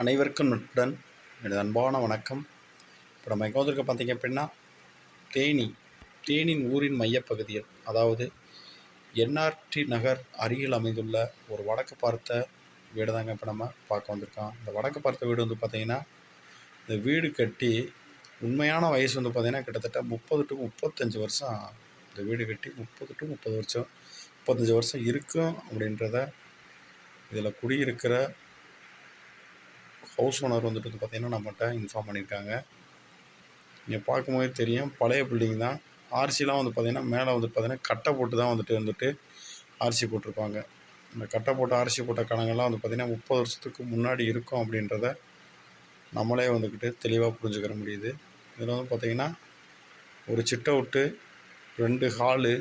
அனைவருக்கும் நட்புடன் எனது அன்பான வணக்கம். இப்போ நம்ம எங்கே வந்திருக்க பார்த்தீங்க அப்படின்னா தேனியின் ஊரின் மையப்பகுதியில், அதாவது என்ஆர்டி நகர் அருகில் அமைந்துள்ள ஒரு வடக்கு பார்த்த வீடு தாங்க இப்போ நம்ம பார்க்க வந்திருக்கோம். இந்த வடக்கு பார்த்த வீடு வந்து பார்த்திங்கன்னா, இந்த வீடு கட்டி உண்மையான வயசு வந்து பார்த்திங்கன்னா கிட்டத்தட்ட 30 to 35 வருஷம். இந்த வீடு கட்டி 30 to 30 வருஷம் 35 வருஷம் இருக்கும் அப்படின்றத இதில் குடியிருக்கிற ஹவுஸ் ஓனர் வந்துட்டு வந்து பார்த்திங்கன்னா நம்மகிட்ட இன்ஃபார்ம் பண்ணியிருக்காங்க. நீங்கள் பார்க்கும்போதே தெரியும், பழைய பில்டிங் தான். ஆர்சிலாம் வந்து பார்த்திங்கன்னா மேலே வந்து பார்த்திங்கன்னா கட்டை போட்டு தான் வந்துட்டு ஆர்சி போட்டிருப்பாங்க. இந்த கட்டை போட்டு ஆர்சி போட்ட கணங்கள்லாம் வந்து பார்த்திங்கன்னா 30 வருஷத்துக்கு முன்னாடி இருக்கும் அப்படின்றத நம்மளே வந்துக்கிட்டு தெளிவாக புரிஞ்சுக்கிற முடியுது. இதில் வந்து பார்த்திங்கன்னா ஒரு சிட் அவுட்டு, 2 ஹாலு,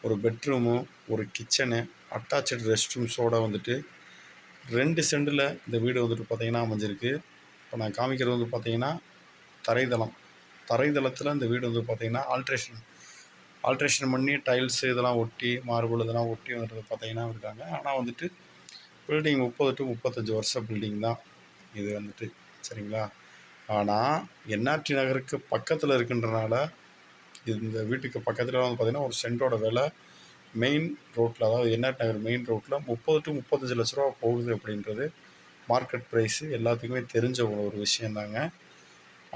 ஒரு பெட்ரூமு, ஒரு கிச்சனு, அட்டாச்சு ரெஸ்ட் ரூம்ஸோடு வந்துட்டு 2 சென்டில் இந்த வீடு வந்துட்டு பார்த்திங்கன்னா அமைஞ்சிருக்கு. இப்போ நான் காமிக்கிறது வந்து பார்த்திங்கன்னா தரைதளத்தில் இந்த வீடு வந்து பார்த்திங்கன்னா ஆல்ட்ரேஷன் பண்ணி டைல்ஸு இதெல்லாம் ஒட்டி, மார்பிள் இதெல்லாம் ஒட்டி வந்துட்டு பார்த்திங்கன்னா இருக்காங்க. ஆனால் வந்துட்டு பில்டிங் 30 to 35 வருஷம் பில்டிங் தான் இது வந்துட்டு, சரிங்களா? ஆனால் என்ஆர்டி நகருக்கு பக்கத்தில் இருக்குன்றனால, இந்த வீட்டுக்கு பக்கத்தில் வந்து பார்த்திங்கன்னா ஒரு சென்டோட விலை மெயின் ரோட்டில், அதாவது என்ஆர்டி நகர் மெயின் ரோட்டில் 30 to 35 லட்ச ரூபா போகுது அப்படின்றது மார்க்கெட் ப்ரைஸு எல்லாத்துக்குமே தெரிஞ்ச ஒரு விஷயந்தாங்க.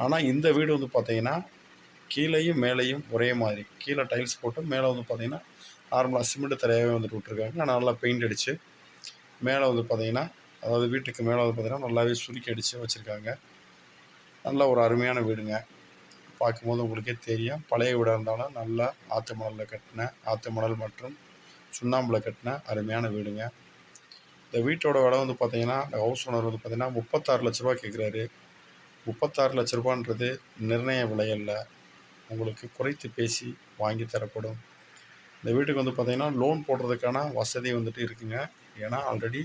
ஆனால் இந்த வீடு வந்து பார்த்திங்கன்னா கீழேயும் மேலேயும் ஒரே மாதிரி, கீழே டைல்ஸ் போட்டு மேலே வந்து பார்த்திங்கன்னா நார்மலாக சிமெண்ட் தரையாகவே வந்துட்டு விட்ருக்காங்க. நல்லா பெயிண்ட் அடித்து மேலே வந்து பார்த்திங்கன்னா, அதாவது வீட்டுக்கு மேலே வந்து பார்த்திங்கன்னா நல்லாவே சுருக்கி அடித்து வச்சுருக்காங்க. நல்ல ஒரு அருமையான வீடுங்க. பார்க்கும்போது உங்களுக்கே தெரியும், பழைய வீடாக இருந்தாலும் நல்லா ஆற்று மணல் மற்றும் சுண்ணாம்பில் கட்டின அருமையான வீடுங்க. இந்த வீட்டோட விலை வந்து பார்த்திங்கன்னா, இந்த ஹவுஸ் ஓனர் வந்து பார்த்திங்கன்னா 36 லட்ச ரூபா கேட்குறாரு. 36 லட்ச ரூபான்றது நிர்ணய விலை அல்ல, உங்களுக்கு குறைத்து பேசி வாங்கி தரப்படும். இந்த வீட்டுக்கு வந்து பார்த்திங்கன்னா லோன் போடுறதுக்கான வசதி வந்துட்டு இருக்குங்க. ஏன்னா ஆல்ரெடி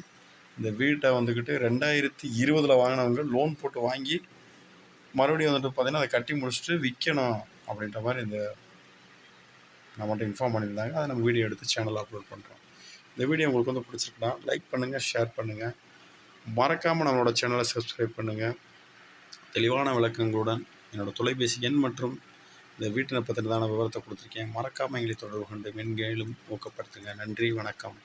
இந்த வீட்டை வந்துக்கிட்டு 2020 வாங்கினவங்க லோன் போட்டு வாங்கி மறுபடியும் வந்துட்டு பார்த்திங்கன்னா அதை கட்டி முடிச்சுட்டு விற்கணும் அப்படின்ற மாதிரி இந்த நம்மகிட்ட இன்ஃபார்ம் பண்ணியிருந்தாங்க. அதை நம்ம வீடியோ எடுத்து சேனலில் அப்லோட் பண்ணுறோம். இந்த வீடியோ உங்களுக்கு வந்து பிடிச்சிருக்குன்னா லைக் பண்ணுங்கள், ஷேர் பண்ணுங்கள், மறக்காமல் நம்மளோட சேனலை சப்ஸ்கிரைப் பண்ணுங்கள். தெளிவான விளக்கங்களுடன் என்னோடய தொலைபேசி எண் மற்றும் இந்த வீட்டினை பற்றினதான விவரத்தை கொடுத்துருக்கேன். மறக்காமல் எங்களை தொடர்பு கொண்டு மென்மேலும் ஊக்கப்படுத்துங்க. நன்றி, வணக்கம்.